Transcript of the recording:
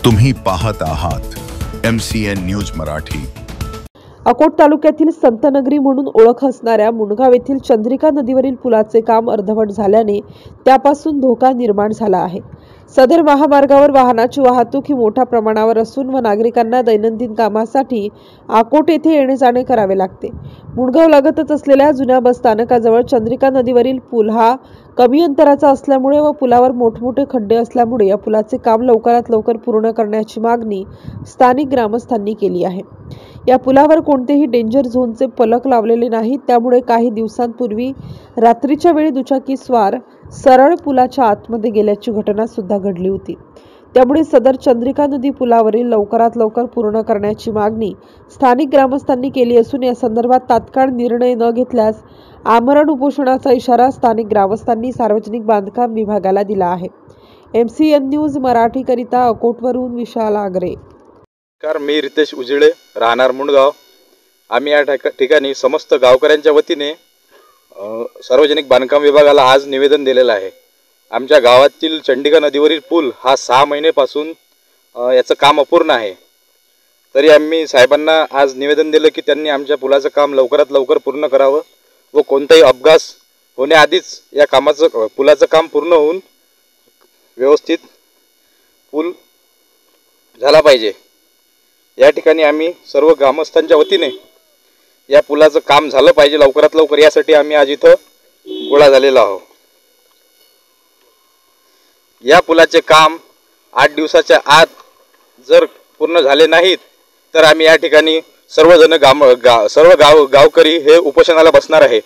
तुम्ही पाहत आहात MCN न्यूज मराठी। अकोट तालुक्यातील संतनगरी म्हणून ओळख असणाऱ्या मुंडगाव येथील चंद्रिका नदीवरील पुलाचे काम अर्धवट झाल्याने त्यापासून धोका निर्माण झाला आहे। सदर महामार्गावर वाहनाची वाहतूक ही मोठ्या प्रमाणावर असून व नागरिकांना दैनंदिन कामासाठी अकोट येथे येणे जाणे करावे लागते। मुंडगाव लगतच असलेल्या जुन्या बस स्थानकाजवळ चंद्रिका नदीवरील पूल हा कमी अंतराचा असल्यामुळे व पुलावर मोठमोठे खड्डे असल्यामुळे या पुलाचे काम लवकरात लवकर पूर्ण करण्याची मागणी स्थानिक ग्रामस्थांनी केली आहे। या पुलावर कोणतेही डेंजर झोनचे फलक लावलेले नाहीत, त्यामुळे काही दिवसांपूर्वी रात्रीच्या वेळी दुचाकी स्वार सरळ पुलाच्या आतमध्ये गेल्याची घटना सुद्धा घडली होती। त्यामुळे सदर चंद्रिका नदी पुलावरील लवकरात लवकर पूर्ण करण्याची मागणी स्थानिक ग्रामस्थांनी केली असून या संदर्भात तात्काळ निर्णय न घेतल्यास आमरण उपोषणाचा इशारा स्थानिक ग्रामस्थांनी सार्वजनिक बांधकाम विभागाला दिला आहे। MCN न्यूज मराठी करिता अकोटवरून विशाल आगरे। मी रितेश उजिळे, राहणार मुंडगाव। आम्ही या ठिकाणी समस्त गावकऱ्यांच्या वतीने सार्वजनिक बांधकाम विभागाला आज निवेदन दिलेलं आहे। आमच्या गावातील चंद्रिका नदीवरील पूल हा 6 महिन्यापासून याचं काम अपूर्ण आहे। तरी आम्ही साहेबांना आज निवेदन दिलं की त्यांनी आमच्या पुलाचं काम लवकरात लवकर पूर्ण करावं व कोणताही अपघात होण्याआधीच या पुलाचं काम पूर्ण होऊन व्यवस्थित पूल झाला पाहिजे। या ठिकाणी आम्ही सर्व ग्रामस्थांच्या वतीने या पुलाचं काम झालं पाहिजे लवकरात लवकर, यासाठी आम्ही आज इथं गोळा झालेलो आहोत। या पुलाचे काम 8 दिवसाच्या आत जर पूर्ण झाले नाहीत तर आम्ही या ठिकाणी सर्व गावकरी हे उपोषणाला बसणार आहे।